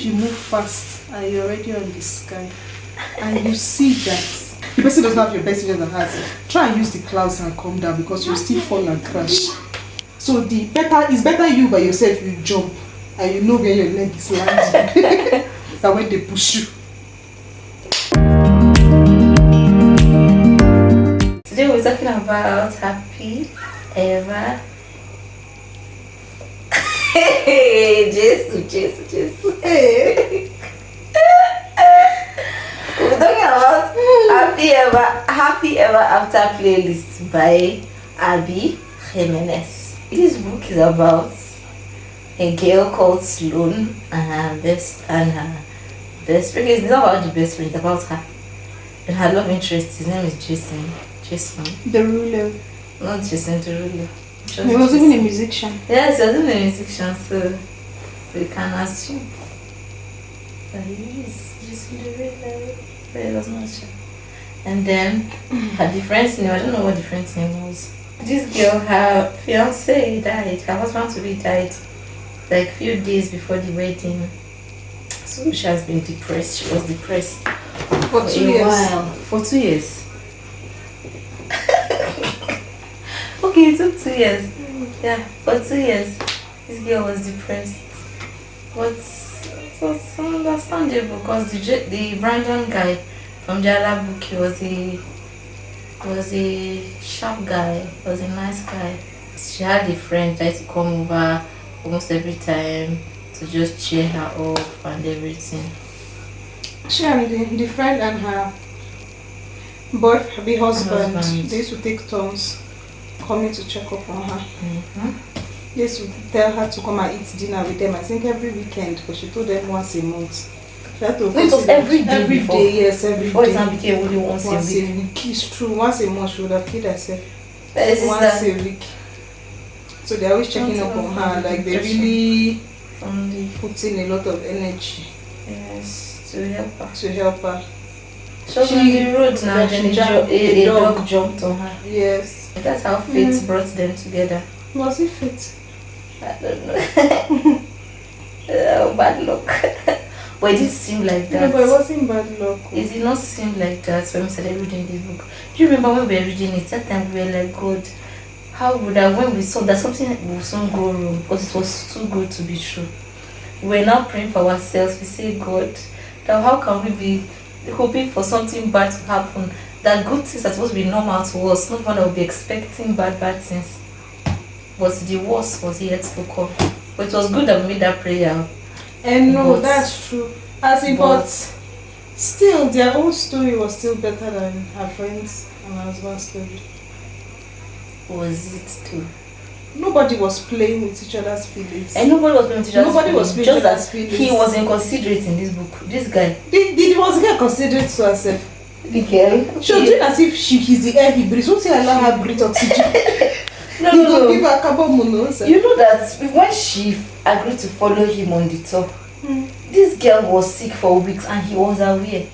if you move fast and you're already on the sky and you see that the person doesn't have your best interest at heart, try and use the clouds and come down because you still fall and crash. So it's better you by yourself, you jump and you know where your leg is landing than when they push you. Today we're talking about happy ever. Hey, Jesus. Hey. We're talking about Happy Ever After playlist by Abby Jimenez. This book is about a girl called Sloan and her best friend. It's not about the best friend, it's about her and her love interest. His name is Jason. Derulo. Not Jason Derulo. He was even a musician. Yes, he was even a musician, so we can assume that he is Jason Derulo. But it was not sure. And then her different name, I don't know what different name was. This girl, her fiance died, her husband to be died like a few days before the wedding. So she has been depressed. She was depressed For 2 years. While. For 2 years. Okay, it took 2 years. Yeah, for 2 years, this girl was depressed. But it was understandable because the Brandon guy from the other book, he was a sharp guy, was a nice guy. She had a friend that used to come over almost every time to just cheer her up and everything. She and the friend and her husband, they used to take turns coming to check up on her. They used to tell her to come and eat dinner with them, I think every weekend, because she told them once a month. It was every day. Every day, yes, every before day. Before it became only once a week. It's true, once a month she would have killed herself. Once a week. So they're always checking up on her, like they really put in a lot of energy. Yes, to help her. So she on the road now, then a dog jumped on her. Yes. That's how fate brought them together. Was it fate? I don't know. Oh, bad luck. But it did seem like that. No, but it wasn't bad luck. It did not seem like that when we started reading this book. Do you remember when we were reading it? That time we were like, God, how would I, when we saw that something will soon go wrong because it was too good to be true. We were now praying for ourselves. We say, God, now how can we be hoping for something bad to happen? That good things are supposed to be normal to us, not one that will be expecting bad things. But the worst was yet to come. But it was good that we made that prayer. And no, that's true. But still, their own story was still better than her friends and her husband's story. Was it too? Nobody was playing with each other's feelings. And nobody was playing with each other's feelings. Was playing just that feelings. He was inconsiderate in this book. This guy. Did was girl considerate to herself? The girl? She was doing as if he's the air he breathes. Won't you allow her breathe oxygen? No. Give her carbon monoxide. You know that when she agreed to follow him on the tour, this girl was sick for weeks and he was aware.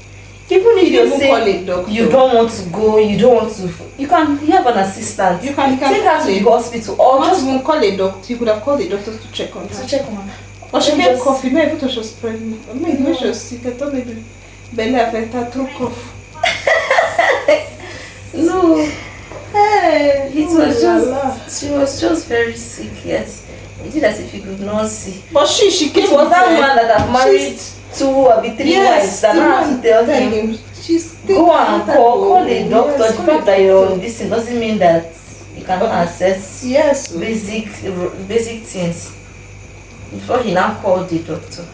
Even if you say you don't want to go, you can have an assistant. You can take her to the hospital or not even call a doctor. You could have called a doctor to check on her. Or she had coffee. Maybe I thought she was pregnant. Maybe when she was sick, I thought maybe belly affected her through cough. No. Hey, she was just very sick, yes. It did as if you could not see. But she came. It was that woman that have married 2 or 3 wives that now have to tell him. Go and call a doctor. The fact that you're on this thing doesn't mean that you cannot access basic things. Before he now called the doctor.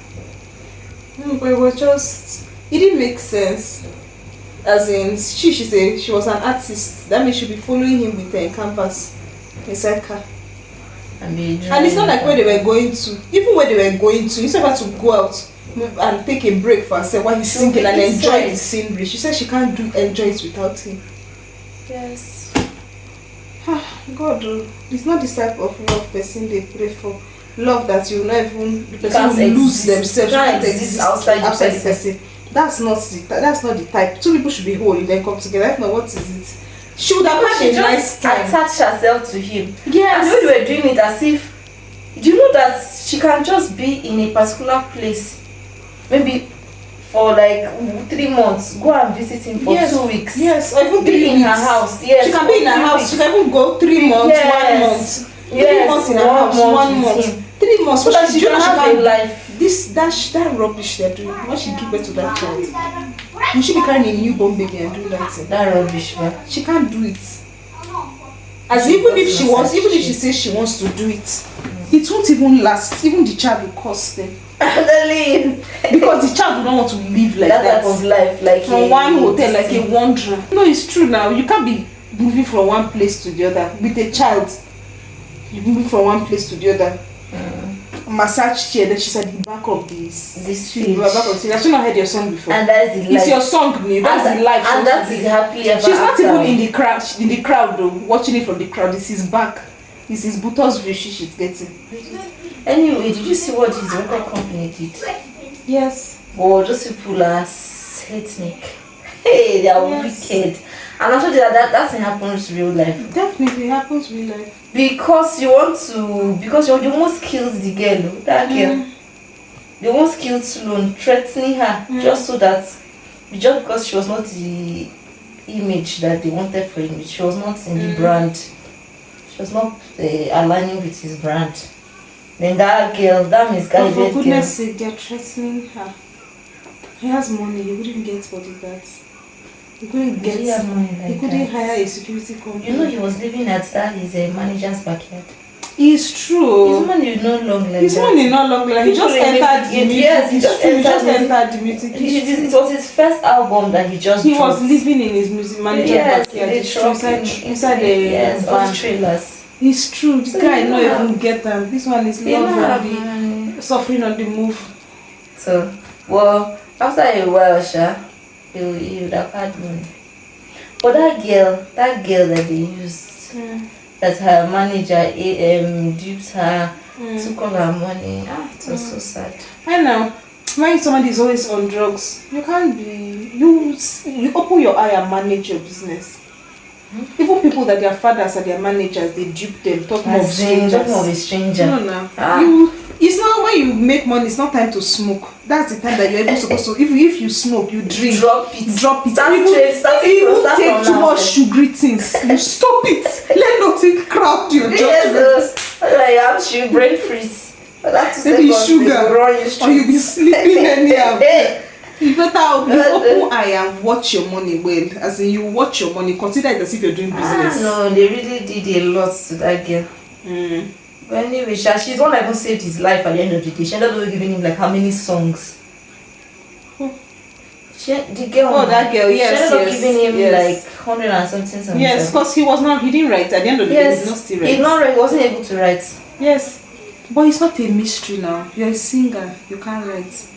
But it was just, it didn't make sense. As in, she said she was an artist. That means she'd be following him with a canvas inside car. And it's not like where they were going to. Even where they were going to, instead of her to go out and take a break for herself while he's singing and enjoy the scenery, she said she can't enjoy it without him. Yes. God, it's not this type of love person they pray for. Love that you not even the person will lose themselves. Can't exist outside the person. That's not the type. 2 people should be whole, then come together. If not, what is it? She would have had a nice time. Attach herself to him. Yes. And when they were doing it as if, do you know that she can just be in a particular place maybe for like 3 months, go and visit him for 2 weeks. Yes, or even Be 3 in weeks. her house. Yes, She can be in her house. She can even go 3 months, Yes. 1 month. 3 Yes, months in her 1 house, month 1 with month. him. 3 months. So that she you know can have a life. that rubbish they're doing. When she give birth to that child, you should be carrying a newborn baby and doing that thing. That rubbish, man. She can't do it. As even if she wants, even if she says she wants to do it, it won't even last. Even the child will cost them. Because the child will not want to live like that. Type of life, like From one hotel, like a wanderer. No, it's true now. You can't be moving from one place to the other with a child. You move from one place to the other. Massage chair, then she's at the back of this stage. Back of the stage. I've not heard your song before. And that's the life. It's your song, me. That's the life. And that's the happily ever She's not after. even in the crowd. In the crowd though, watching it from the crowd. This is back. This is Buto's view she's getting. Anyway, did you see what his record company did? Yes. Oh, those people are satanic. Hey, they are wicked. And I'm sure that thing happens in real life. Definitely happens in real life. Because you almost killed the girl, that girl. They almost killed Sloan, threatening her just so that, just because she was not the image that they wanted for him. She was not in the brand. She was not aligning with his brand. Then that girl, that misguided girl. For goodness sake, they're threatening her. He has money, you wouldn't get bodyguards. You couldn't get. He couldn't hire a security company. You know he was living at his manager's backyard. It's true. His money is no longer like his that. money no longer like he just entered the music. Yes, he just entered the music. It was his first album that he just He dropped. was living in his music manager's backyard. Inside the all the trailers. It's true. This guy not even get them. This one is suffering on the move. So, well, after a while, he would have had money. But that girl that they used, that her manager duped her, took all her money. It was so sad. I know. When somebody is always on drugs, you can't be. You open your eye and manage your business. Even people that their fathers are their managers, they dupe them. Talk more of strangers. Talk more of a stranger. No. It's not when you make money. It's not time to smoke. That's the time that you're even supposed to. If you smoke, you drink. Drop it. Even take too much sugary things. You stop it. Let nothing crowd your judgment. I have sugar, brain freeze. Maybe sugar, or you be sleeping anyhow. You better open eye and watch your money well. As in, you watch your money. Consider it as if you're doing business. No, they really did a lot to that girl. But anyway, she's one that even saved his life at the end of the day. She ended up giving him like how many songs? The girl. That girl, yes. She ended up giving him like 100 and something songs. Yes, because he didn't write. At the end of the day, he did not still write. He wasn't able to write. Yes. But it's not a mystery now. You're a singer. You can't write.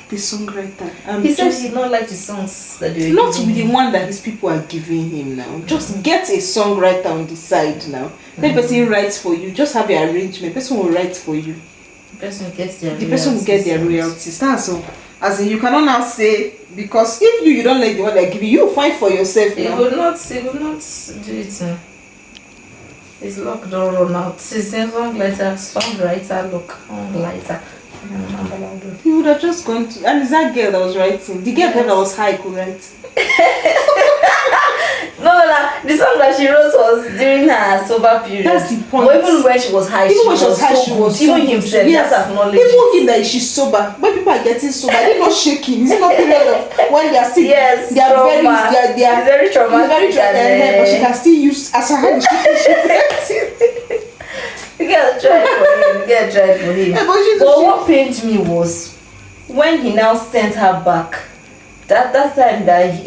The songwriter. He said he did not like the songs that they were not with the one that his people are giving him now. Just get a songwriter on the side now. The person writes for you. Just have an arrangement. The person will write for you. The person gets their royalties. The person will get their royalties. That's all. As in, you cannot now say, because if you don't like the one they're giving you, fight for yourself now. He would not do it. His luck don't run out. He's a songwriter, songwriter. He would have just gone to, and it's that girl that was writing. The girl that was high could write. No, the song that she wrote was during her sober period. That's the point. But even when she was high, she was even himself. Yes. That's acknowledged. Even him that she's sober. When people are getting sober, they're not shaking. It's not period of when they are sick. Yes, they are very traumatic. But she can still use as her hand. You gotta try for him. But what pained me was when he now sent her back. That time that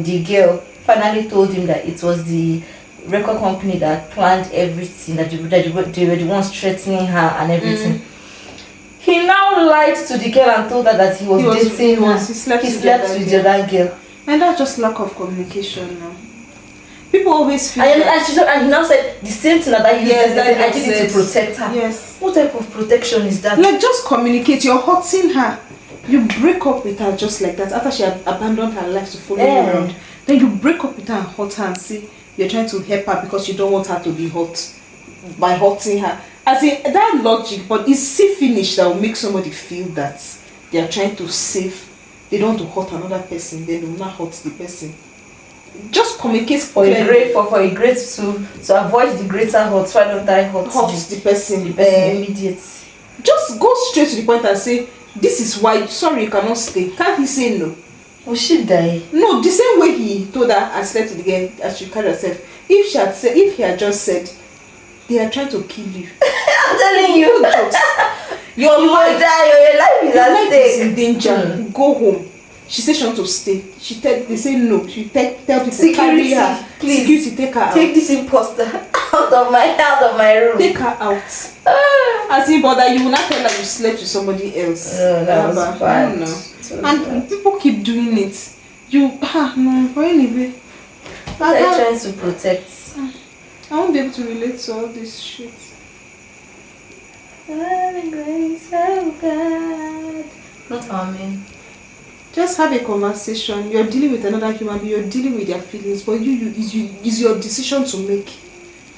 the girl finally told him that it was the record company that planned everything, that they were the ones threatening her and everything. He now lied to the girl and told her that he was dating her. He slept with the other girl. And that's just lack of communication now. People always feel and he now said the same thing that I did it to protect her. Yes. What type of protection is that? Like, just communicate. You're hurting her. You break up with her just like that after she had abandoned her life to follow you around. Then you break up with her and hurt her and say you're trying to help her because you don't want her to be hurt by hurting her. As in that logic, but it's see finish that will make somebody feel that they are trying to save. They don't want to hurt another person, then they will not hurt the person. Just communicate for a great to avoid the greater hurt. Why don't I hurt the person? Immediate. Just go straight to the point and say, this is why. Sorry, you cannot stay. Can't he say no? Will she die? No, the same way he told her and said to the girl as she carried herself. If he had just said, they are trying to kill you. I'm telling you, your life is at stake. Is in danger. Go home. She said she wants to stay. They say no. She tell people security, carry her. Please. Security, take her out. Take this imposter out of my room. Take her out. As if that you will not tell her you slept with somebody else. No, that was bad. No. And people keep doing it. No, anyway. They're trying to protect. I won't be able to relate to all this shit. The grace of God. Not amen. Just have a conversation. You're dealing with another human being. You're dealing with their feelings, but it's your decision to make.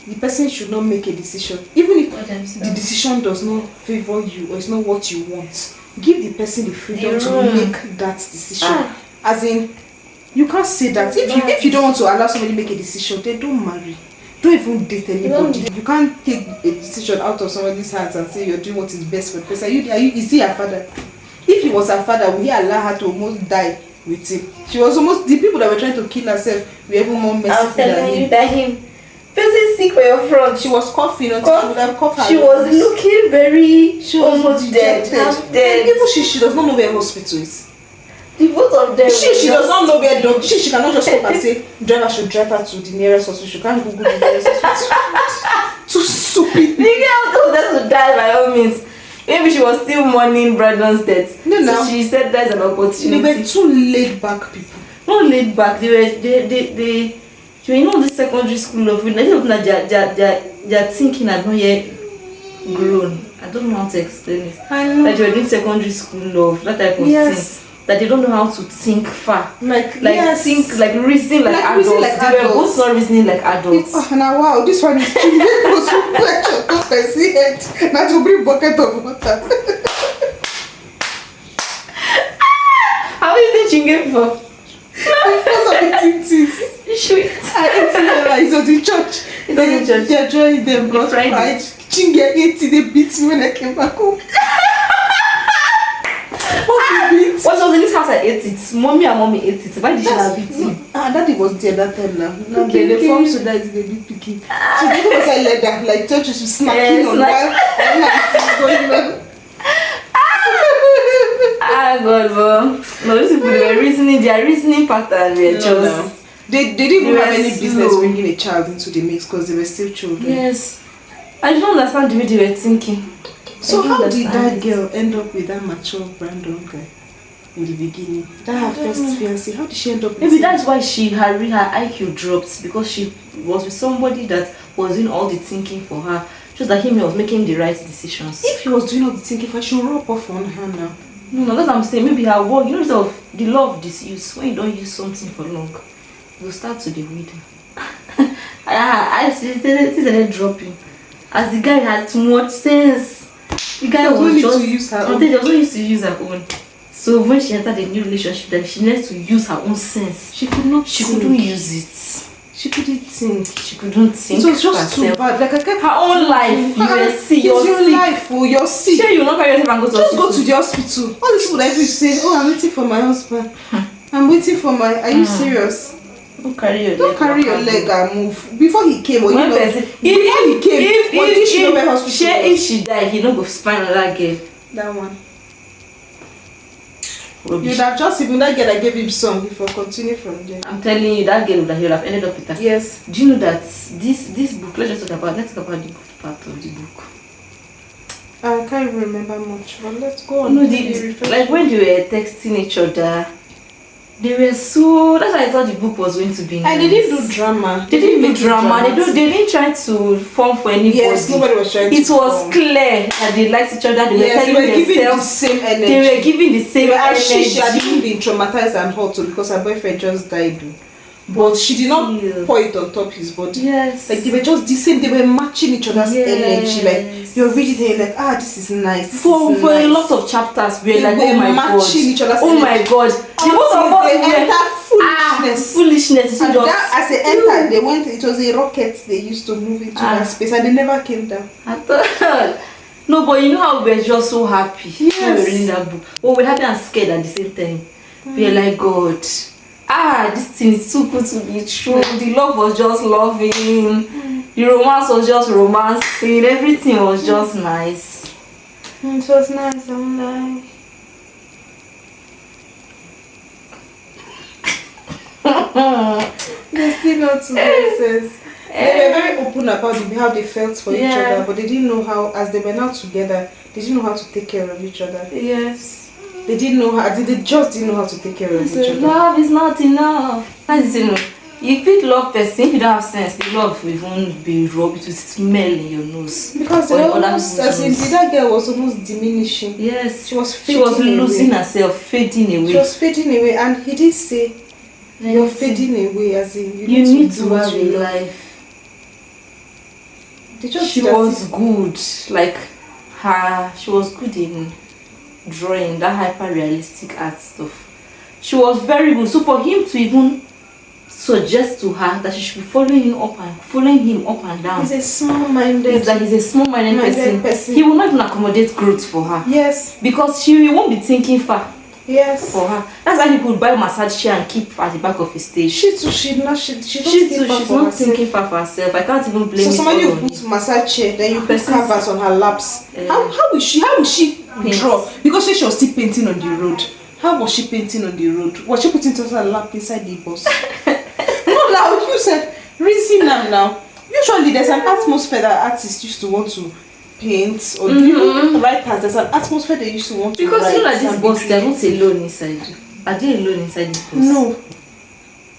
The person should not make a decision, even if the decision does not favor you or it's not what you want. Give the person the freedom to make that decision. As in, you can't say that. If you don't want to allow somebody to make a decision, then don't marry. Don't even date anybody. You can't take a decision out of somebody's hands and say you're doing what is best for the person. Is he her father? If he was her father, would he allow her to almost die with him? She was almost, the people that were trying to kill herself were even more merciful than him. That him facing sick for your front. She was coughing until she would have coughed her. She was looking very, she was almost dead. And even she does not know where hospital is. The both of them. She does not know where dog. She cannot just stop and say driver should drive her to the nearest hospital. She can't Google the nearest hospital. Too stupid. The girl told her to die by all means. Maybe she was still mourning Brandon's death. No. So she said there's an opportunity. They were too laid back people. Not laid back. They the secondary school of it. I don't know that their thinking had not yet grown. I don't know how to explain it. I know. That you were doing secondary school love, that type of thing. That they don't know how to think far. Think like reason like adults. They were both not reasoning like adults. Now wow, this one is too late for I see it. Now to bring bucket of water. How is it chinging for? Because of eating things. Sweet. I eat it was in church. They're drawing them blood fried. Chingy ate it, they beat me when I came back home. What was in this house? I ate it. Mommy ate it. Why did she have it? Daddy was there that time now. Okay, the form so that is a bit picky. She didn't was like that. Like church is snacking on while it's going on. God, bro. No, these people were reasoning. Their reasoning pattern were just. They didn't even have any business bringing a child into the mix because they were still children. Yes. I don't understand the way they were thinking. So how did that girl end up with that mature Brandon guy in the beginning? That her first fiancé. How did she end up with maybe that's why her IQ dropped, because she was with somebody that was doing all the thinking for her. Just that he was making the right decisions. If he was doing all the thinking for her, she would rub off on her now. No, that's what I'm saying. Maybe her work, the law of disuse. When you don't use something for long, it will start to the weed. I started dropping. As the guy had too much sense. The guy was just to use her own. They also used to use her own. So when she entered a new relationship, then she needed to use her own sense. She couldn't use it. She couldn't think. She couldn't think. It was just too bad. Like I kept her own life. You were sick. It's your life. Oh, you're sick. Sure, you will not carry yourself and go to just hospital. Go to the hospital. All these people that you say, oh, I'm waiting for my husband. I'm waiting for my. Are you serious? Don't carry your leg and move. Before he came, or if she died, he don't go find another girl. That one. Rubbish. You'd have just even that girl that gave him some before continue from there. I'm telling you, that girl would have ended up with her. Yes. Do you know that this book? Let's talk about the good part of the book. I can't even remember much, but let's go on. No, like when they were texting each other, they were so. That's why I thought the book was going to be nice. And they didn't do drama. They didn't do drama. They didn't try to form for anybody. Yes, nobody was trying to. It was clear that they liked each other. They were telling themselves the same energy. They were giving the same energy. She had even been traumatized and hurt too because her boyfriend just died. but she did not still. pour it on top his body. Yes. Like they were just the same. They were matching each other's energy. Like Yes. you're reading there, like this is nice. This For is a nice. lot of chapters, we're They like, were oh my god, matching each other's oh my energy. god, the both of Until us they were enter foolishness. foolishness. And Just, that, as they entered, they went. It was a rocket they used to move into that space, and they never came down. I thought, no, but you know how we were just so happy when we were reading that book. But we're happy and scared at the same time. We're like, God, this thing is too good to be true. The love was just loving. The romance was just romancing. Everything was just nice. It was nice. I'm like. They still not to sense. They were very open about how they felt for each other, but they didn't know how, as they were now together, they didn't know how to take care of each other. Yes. They didn't know how, they just didn't know how to take care of each other. Love is not enough. That's you know. If you love person, if you don't have sense, the love will even be rubbed, it will smell in your nose. Because they almost, as in, that girl was almost diminishing. Yes. She was fading She was losing away. herself, fading away. She was fading away, and he did say, you're fading away, as in, you need to do have what a you love. life. They just She was good, like she was good in drawing that hyper realistic art stuff. She was very good. So for him to even suggest to her that she should be following him up and down. He's a small-minded. It's like he's a small-minded person. He will not even accommodate growth for her. Yes. Because she won't be thinking far. Yes. For her. That's why he could buy a massage chair and keep at the back of his stage. She's not She's thinking thinking far for herself. I can't even blame So it somebody all who on puts massage chair, then you put Person's- canvas on her laps. How will she Paint. draw? Because she was still painting on the road. How was she painting on the road? Was she putting it on her lap inside the bus? No, now you said reason now. Usually there's an atmosphere that artists used to want to paint or even writers. There's an atmosphere they used to want to Because write. you know like this and boss, be they are not creative. alone inside. Are they alone inside this boss? No,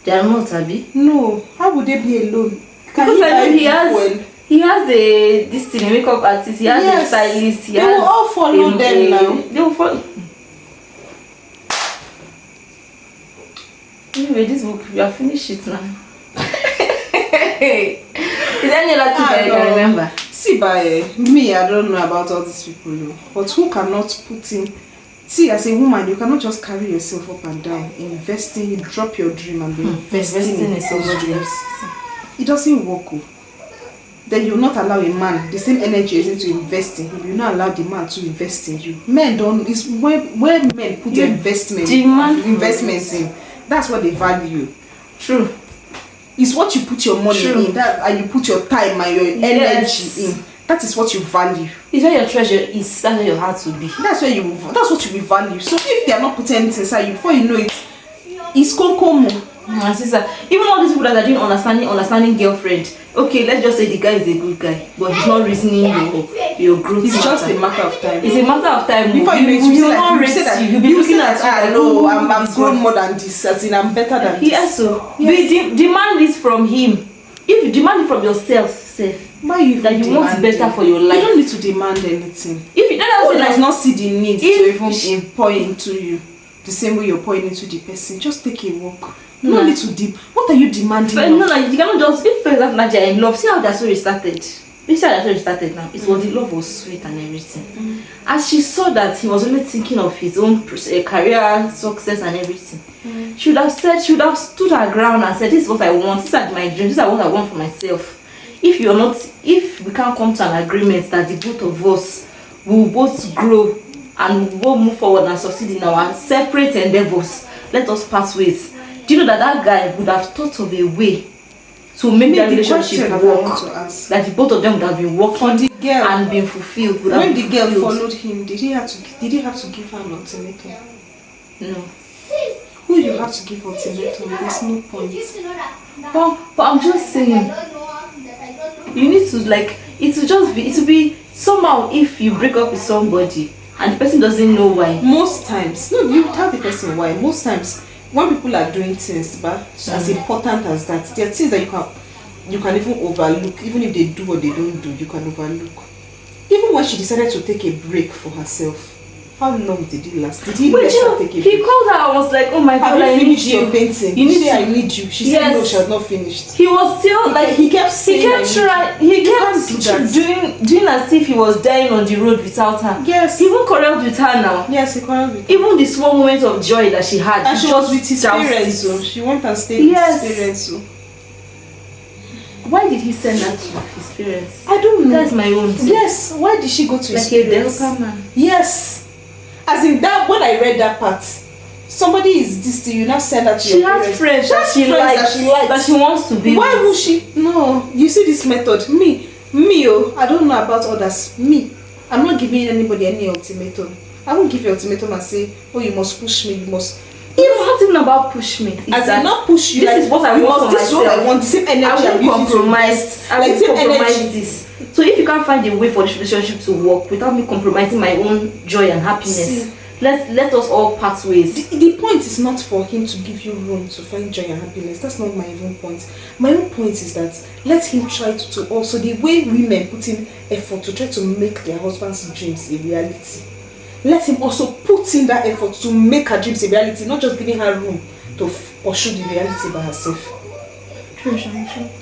They are not, Abby. no. How would they be alone? Because I know he has well? a this thing, a makeup artist, he has a stylist, he They has will all follow them now. They will follow. Anyway, this book, we have finished it now. Is there any other thing that you can remember? See, by me, I don't know about all these people, though. But who cannot put in? See, as a woman, you cannot just carry yourself up and down, investing. You drop your dream and be investing in someone's dreams. It doesn't work. Oh. Then you will not allow a man the same energy as to invest in him. You will not allow the man to invest in you. Men don't. It's where men put their investments in. That's what they value. True. It's what you put your money in, and you put your time and your energy in. That is what you value. It's where your treasure is. That's where your heart will be. That's what you will value. So if they are not putting anything inside you, before you know it, it's konkomo. My sister, even all these people that are doing understanding girlfriend. Okay, let's just say the guy is a good guy, but he's not reasoning your growth. It's just a matter of time. It's a matter of time. Before you know it, you will not say that. You'll be looking at I know I'm grown more than this, as in I'm better than this. Yes, so demand this from him. If you demand it from yourself, why you that you want better for your life. You don't need to demand anything. If you does not see the need to even pour into you the same way you're pouring into the person, just take a walk. No need to deep. What are you demanding? But no, like you cannot just if for example that you're in love. See how that story started. You see how that story started now. It was the love was sweet and everything. As she saw that he was only thinking of his own career success and everything, she would have stood her ground and said, "This is what I want. These are my dreams. This is what I want for myself." If we can't come to an agreement that the both of us will both grow and we'll move forward and succeed in our separate endeavors, let us part ways. Do you know that guy would have thought of a way to make that relationship work? That the both of them would have been working the girl, and been fulfilled. When the girl followed him, did he have to give her an ultimatum? No. Who you have to give ultimatum? There's no point. But I'm just saying, you need to it will be somehow if you break up with somebody and the person doesn't know why. Most times, no, you tell the person why. Most times, when people are doing things, but as important as that, there are things that you can even overlook. Even if they do or they don't do, you can overlook. Even when she decided to take a break for herself, How long did it last? Did he Wait, let you her know, take it? he called her. I was like, oh my Have god, I you need finished you. your painting? You need She said, to. I need you. She said, Yes. no, she has not finished. He was still like he kept saying, he kept trying. He can't do that. kept doing as if he was dying on the road without her. Yes. He even quarreled with her now. Yes, he quarreled with her. Even the small moments of joy that she had, And he she was just with his doused parents, it. so she went and stayed Yes. with his parents. So. Why did he send her to his parents? I don't know. That's my own thing. Yes, why did she go to his Like a parents? Delta man. Yes. As in that, when I read that part, somebody is this thing, you now send her to She your has parents. friends that has she friends likes, that she likes. that she wants to be Why with. would she? No, you see this method. Me, oh, I don't know about others. Me, I'm not giving anybody any ultimatum. I won't give you ultimatum and say, oh, you must push me, you must. It's not even about push me. It's As that in not push you. this like, is what I you want must, for this is what I myself. want. The same energy. I I'm won't using to compromise. invest. I Like won't same compromise energy. this. So if you can't find a way for this relationship to work without me compromising my own joy and happiness, See. let us all part ways. The point is not for him to give you room to find joy and happiness. That's not my own point. My own point is that let him try to also, the way women put in effort to try to make their husband's dreams a reality, let him also put in that effort to make her dreams a reality, not just giving her room to pursue the reality by herself. True.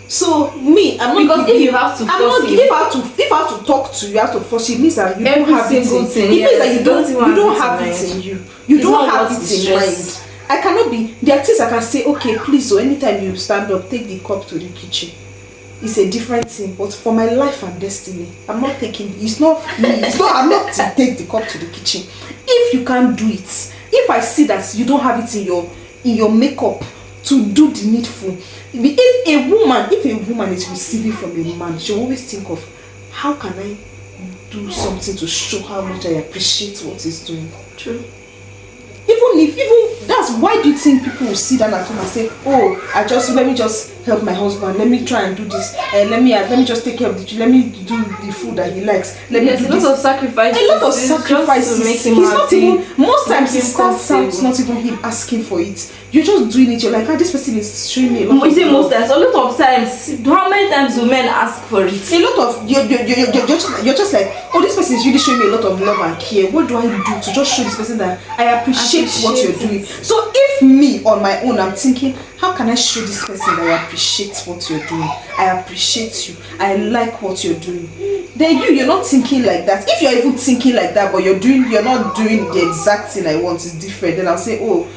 So me, I'm not Because giving, if you have to I'm force not, him, if I have to talk to you, I have to force you. It means that you Every don't have it single in. thing, It means yes, that you you don't don't have have it it in you. You It's don't not have what it is in stressed. mind. I cannot be. There are things I can say. Okay, please. So anytime you stand up, take the cup to the kitchen. It's a different thing. But for my life and destiny, I'm not taking. It's not me. It's not. I'm not to take the cup to the kitchen. If you can't do it, if I see that you don't have it in your makeup to do the needful. If a woman is receiving from a man, she'll always think of how can I do something to show how much I appreciate what he's doing. True. Even that's why do you think people will sit down at home and say, oh, let me just help my husband, let me try and do this, let me just take care of the children, let me do the food that he likes, let me do a lot this. of sacrifices. A lot of Just sacrifices. to make him He's not happy, even, most make times him it starts out comfortable. not even him asking for it. You're just doing it. You're like, this person is showing me a lot You of see, love. most times, a lot of times, how many times do men ask for it? A lot of you're just like, oh, this person is really showing me a lot of love and care. What do I do to just show this person that I appreciate what you're doing? So if me on my own, I'm thinking, how can I show this person that I appreciate what you're doing? I appreciate you. I like what you're doing. Then you're not thinking like that. If you're even thinking like that, but you're not doing the exact thing I want, it's different. Then I'll say, oh,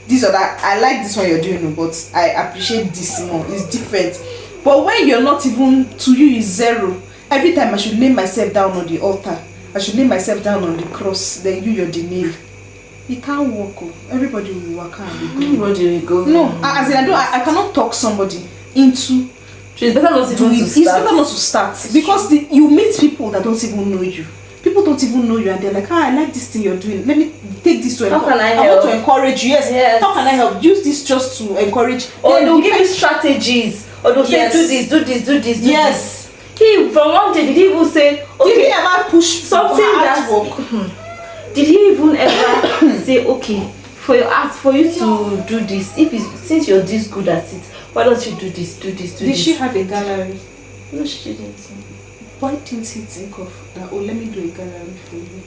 this or that, I like this one you're doing, but I appreciate this more. It's different. But when you're not even, to you is zero. Every time I should lay myself down on the altar, I should lay myself down on the cross, then you're the nail. You can't walk. Everybody will walk and we go. Everybody will go. No, as in I cannot talk somebody into So it's better not even doing. to It's start. better not to start because you meet people that don't even know you. People don't even know you and they're like, I like this thing you're doing. Let me take this to How can I want help? to encourage you. Yes. How can I help? Use this just to encourage. Or Then they'll give you strategies. Or they'll say, Yes. do this, do this, do this, do Yes. this. He, from one day, did he even say, Did okay, he ever push something for her that artwork? did he even ever say, okay, for your art, for you to do this, since you're this good at it, why don't you do this, do this, do Did this? she have a gallery? No, she didn't. Why didn't he think of that? Oh, let me do a gallery for you.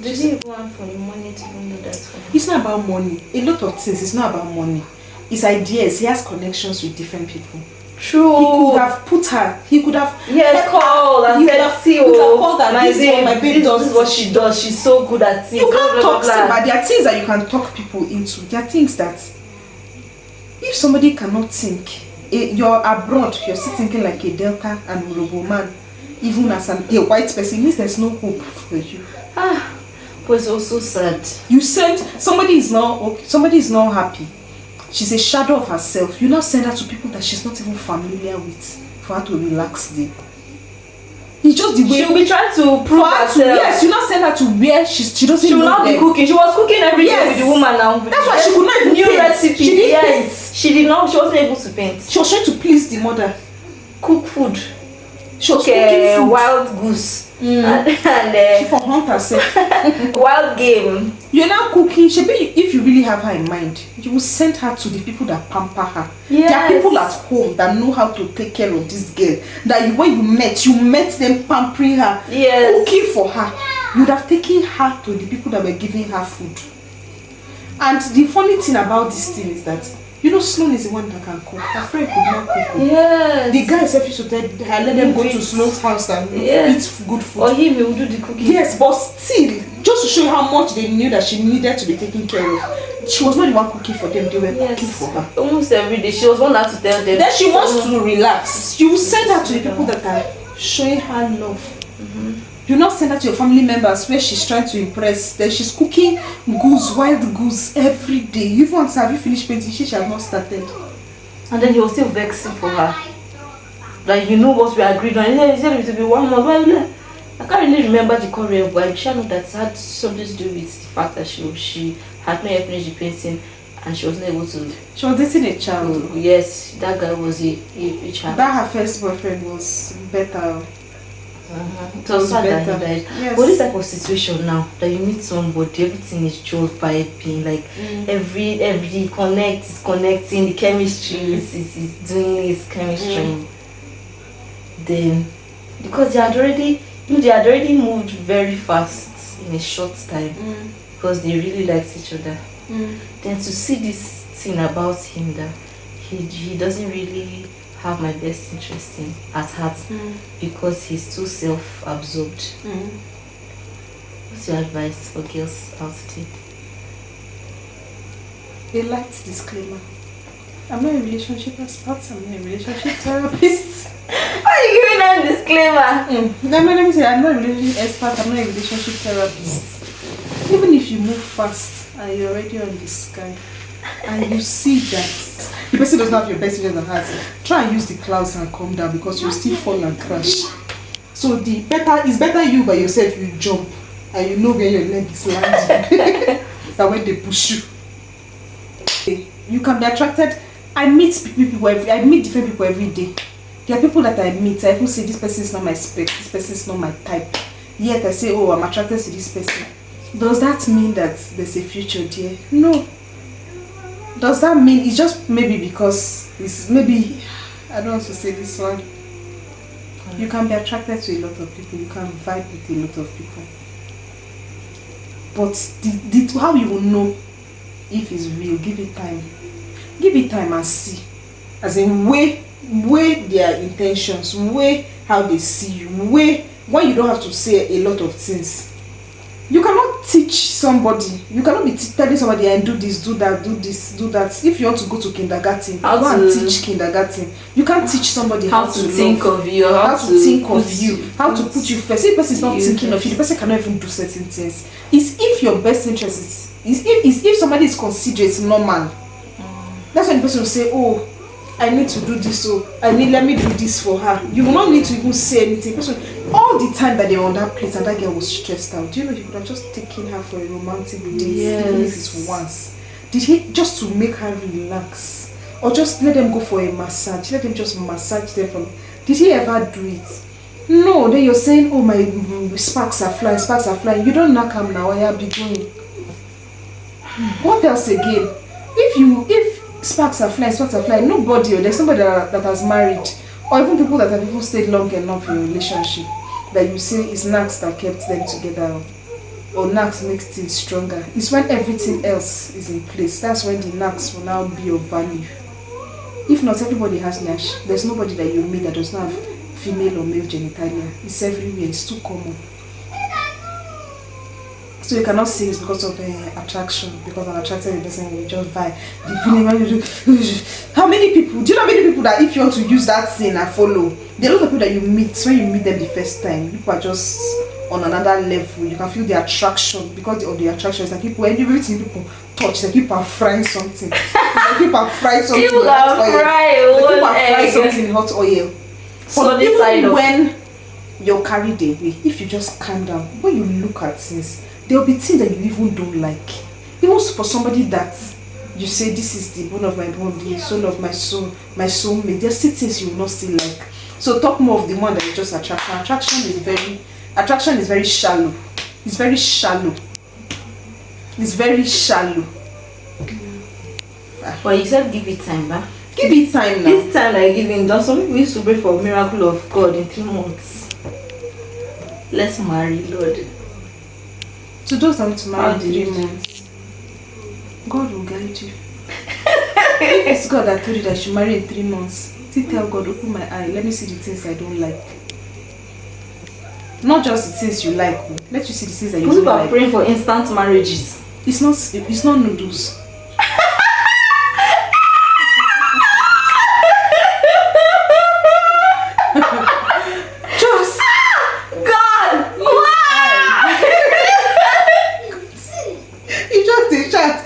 Did he even want for the money to even do that for him? It's not about money. A lot of things. It's not about money. It's ideas. He has connections with different people. True. He could have put her. He could have. Yes, called and He said, could have- see, he could have oh, called her, my this is what my babe this does. is what she does. She's so good at it. You blah, can't blah, talk blah, blah. but there are things that you can talk people into. There are things that if somebody cannot think, you're abroad, you're still thinking like a Delta and Urobo man, even as a white person, it means there's no hope for you. But it's also sad. You send somebody is not happy. She's a shadow of herself. You now send her to people that she's not even familiar with for her to relax there. It's just the way She'll be trying to prove for her herself. to, yes, you now send her to where she doesn't She will know not be them. cooking. She was cooking every day Yes. with the woman now. That's why she could not even new paint. recipes. She didn't Yes, she did not. She wasn't able to paint. She was trying to please the mother. Cook food. She was Okay, cooking food. wild goose. and For hunt herself. wild game. You're now cooking. Shebi, if you really have her in mind, you will send her to the people that pamper her. Yes. There are people at home that know how to take care of this girl. That when you met them pampering her, Yes. cooking for her. You'd have taken her to the people that were giving her food. And the funny thing about this thing is that, Sloan is the one that can cook. Her friend could not cook. Yes. The guy self used to tell her, let them go to Sloan's house and eat good food. Or him, he will do the cooking. Yes, but still, just to show you how much they knew that she needed to be taken care of, she was not the one cooking for them, they were cooking for her. Almost every day. She was one that to tell them. Then she wants to relax. You send her to the people that are showing her love. You not send her to your family members where she's trying to impress. Then she's cooking wild goose every day. You even ask her, have you finished painting? She has not started. And then he was still vexing for her. Like, what we agreed on. He said it to be 1 month. I can't really remember the choreo, but I'm sure that had something to do with the fact that she had not yet finished the painting and she wasn't able to. She was dating a child. Yes, that guy was a child. That her first boyfriend was better. It was sad that he died. Yes. But this type of situation now, that you meet somebody, everything is just vibing, like every connect is connecting, the chemistry is doing its chemistry. Then, because they had already moved very fast in a short time, because they really liked each other. Then to see this thing about him that he doesn't really have my best interest at heart because he's too self-absorbed. What's your advice for girls out there? A light disclaimer. I'm not a relationship expert, I'm not a relationship therapist. Why are you giving them disclaimer? Let me say, I'm not a relationship expert, I'm not a relationship therapist. Even if you move fast and you're already on the sky and you see that the person doesn't have your best interest at heart, try and use the clouds and come down because you'll still fall and crash. So it's better you by yourself, you jump and you know where your leg is landing than when they push you. You can be attracted. I meet different people every day. There are people that I meet, I even say this person is not my spec, this person is not my type. Yet I say, oh, I'm attracted to this person. Does that mean that there's a future there? No. Does that mean it's just maybe because it's maybe, I don't want to say this one. You can be attracted to a lot of people, you can vibe with a lot of people. But how you will know if it's real, give it time. Give it time and see. As in weigh their intentions, weigh how they see you, weigh when you don't have to say a lot of things. You cannot teach somebody, you cannot be telling somebody and do this, do that, do this, do that. If you want to go to kindergarten, go and teach kindergarten. You can't teach somebody how to think of you, how to think of you, how to put you first. If the person is not thinking of you, the person cannot even do certain things. It's if your best interest is if somebody is considerate, normal. That's when the person will say, oh, I need to do this, so let me do this for her. You will not need to even say anything. All the time that they were on that place and that girl was stressed out, do you know you could have just taken her for a romantic date, even if it's once. Did he just to make her relax? Or just let them go for a massage? Let them just massage them from. Did he ever do it? No, then you're saying, oh, my sparks are flying. You don't knock them now, I be going. What else again? If sparks are flying, nobody, or there's somebody that has married, or even people that have even stayed long enough in a relationship, that you say it's knacks that kept them together, or knacks makes things stronger. It's when everything else is in place. That's when the knacks will now be of value. If not, everybody has nash. There's nobody that you meet that does not have female or male genitalia. It's everywhere. It's too common. So you cannot say it's because of attraction, because I'm attracted to the person, we just vibe. How many people, do you know how many people that if you want to use that thing and follow, there are a lot of people that you meet, when you meet them the first time, people are just on another level. You can feel the attraction, because of the attraction. It's like people, everything people touch, it's like people are frying something. Like people are frying something in hot oil. Like people are frying something in hot oil. But even when you're carried away, if you just calm down, when you look at things, there will be things that you even don't like. Even for somebody that you say this is the bone of my bone, the soul of my soul, my soulmate, there's still things you will not still like. So talk more of the one that is just attraction. Attraction is very, Attraction is very shallow. It's very shallow. It's very shallow. But you said give it time, ba? Give it time now. This time like giving, just some people used to pray for miracle of God in 3 months. Let's marry, Lord. To those that want to marry in 3 months, God will guide you. If it's God that told you that you should marry in 3 months, still tell God, open my eye, let me see the things I don't like. Not just the things you like, let you see the things that you don't People are like. praying for instant marriages. It's not noodles. Just God! you just dey chat.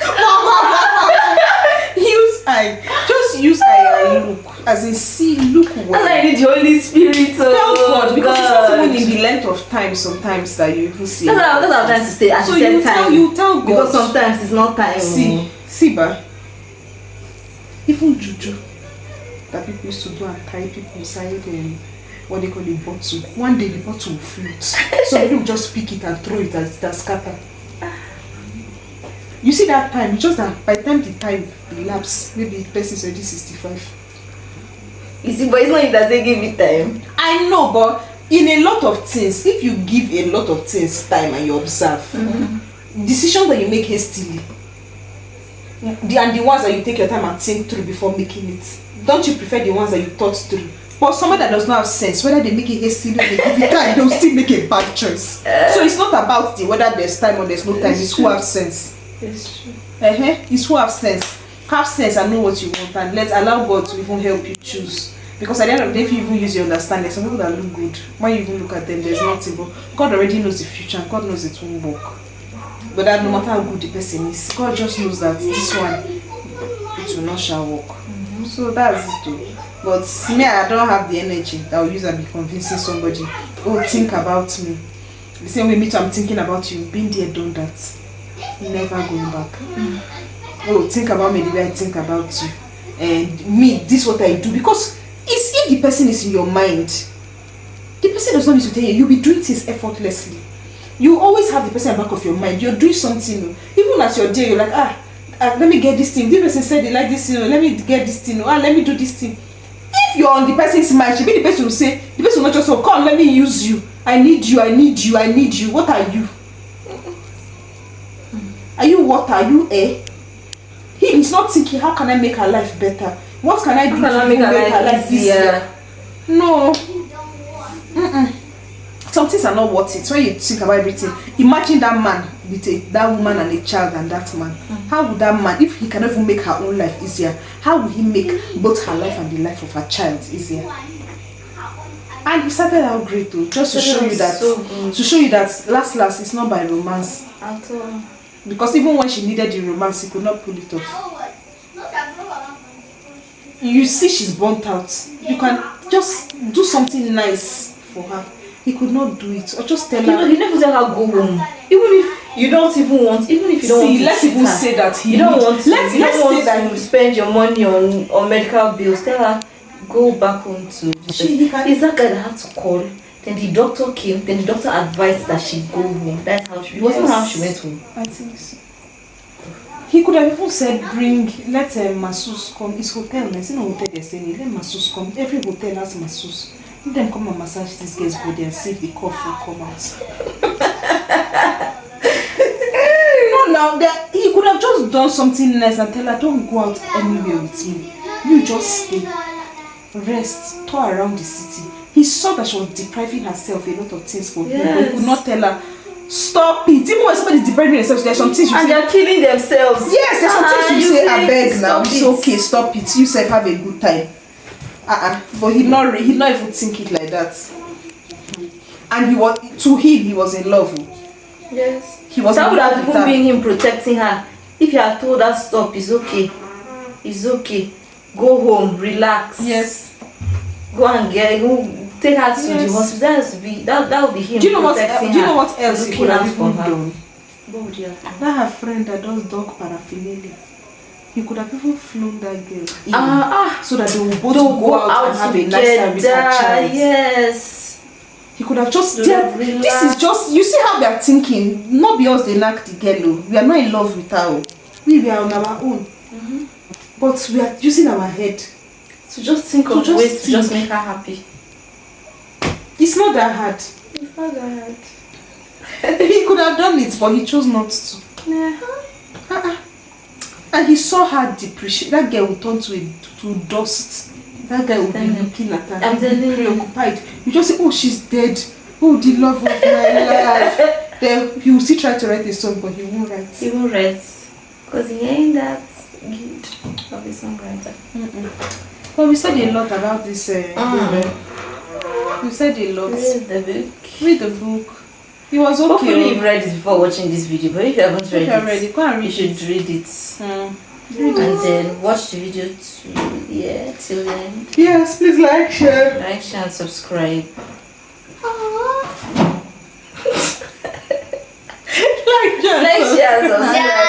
Use eye. Just use eye and look. As in see, look well. That's why I need the Holy Spirit. Tell God, because it's not God. even in the length of time sometimes that you even see. That's what I'm trying to say. At So the same you time, tell God. because sometimes it's not time. See, ba. Even juju that people used to do and tie people inside what they call a bottle. One day the bottle will float. So people just pick it and throw it as it scatter. You see that time, it's just that by the time the time elapses, maybe the person is already 65. You see, but it's not you that say give it time. I know, but in a lot of things, if you give a lot of things time and you observe, decisions that you make hastily, and the ones that you take your time and think through before making it, don't you prefer the ones that you thought through? But someone that does not have sense, whether they make it hastily or they give it time, they'll still make a bad choice. So it's not about whether there's time or there's no time, it's who have sense. It's true. It's who have sense. Have sense and know what you want, and let's allow God to even help you choose. Because at the end of the day, if you even use your understanding, some people that look good, when you even look at them, there's nothing. But God already knows the future, and God knows it won't work. But that no matter how good the person is, God just knows that this one, it will not shall work. So that's it too. But me, I don't have the energy that will use and be convincing somebody, oh, think about me. The same way me too, I'm thinking about you, been there, done that. Never going back. Oh, think about me the way I think about you. And me, this is what I do. Because it's if the person is in your mind, the person does not need to tell you, you'll be doing things effortlessly. You always have the person at the back of your mind. You're doing something. Even as you're there, you're like, let me get this thing. This person said they like this, let me get this thing. Let me do this thing. If you're on the person's mind, the person will say, the person will not just say, come, let me use you. I need you, I need you, I need you. What are you? Are you water? Are you air? He is not thinking, how can I make her life better? What can I do to make her life easier? No. Some things are not worth it. When you think about everything, imagine that man with that woman and a child and that man. How would that man, if he cannot even make her own life easier, how will he make both her life and the life of her child easier? And he started out great too, just to show you that, last it's not by romance At all. Because even when she needed the romance, he could not pull it off. You see she's burnt out. You can just do something nice for her. He could not do it. Or just tell her. He never tell her go home. Even if you don't even want, even if you don't want to let's even say that you don't want to, let's spend your money on medical bills. Tell her go back home to is that guy that had to call. Then the doctor came. Then the doctor advised that she go home. That's how she. It wasn't how she went home. I think so. He could have even said, let masseuse come. It's hotel. It's in a hotel they're saying, let masseuse come. Every hotel has masseuse. Let them come and massage this guy's body and see if the cough will come out. He could have just done something nice and tell her, don't go out anywhere with me. You just stay. Rest. Tour around the city. He saw that she was depriving herself a lot of things for him, but he could not tell her, stop it. Even when somebody is depriving themselves, there's some things you say. And they're killing themselves. Yes, there's some things you say, I beg now. It's okay, stop it. You said have a good time. But he not even think it like that. And he was in love. Yes. He was. That would have even been him protecting her. If you had told her stop, it's okay. It's okay. Go home, relax. Yes. Go and take her to the hospital. That would be him. Do you know protecting her. Do you know what else he could have even her. done? What would you have done? That her friend that does dog paraphernalia. He could have even flown that girl in, so that they will both go out and have a nice time with her child. Yes. He could have just. Should have This is just. You see how we are thinking. Not because they lack the girl. We are not in love with her. We are on our own. But we are using our head. To just think of ways to just make her happy. It's not that hard. It's not that hard. He could have done it, but he chose not to. And he saw her depreciate. That girl would turn to dust. That guy would be looking at her. I'm preoccupied. You just say, oh, she's dead. Oh, the love of my life. Then he will still try to write a song, but he won't write. He won't write. Because he ain't that good of a songwriter. But we said a lot about this. We said a lot. Read the book. Read the book. It was okay. Hopefully you've read it before watching this video, but if you haven't read it, go and read you should read it. And then watch the video till the end. Yes, please like, share. Like, share and subscribe. Like, share, Like, share and subscribe.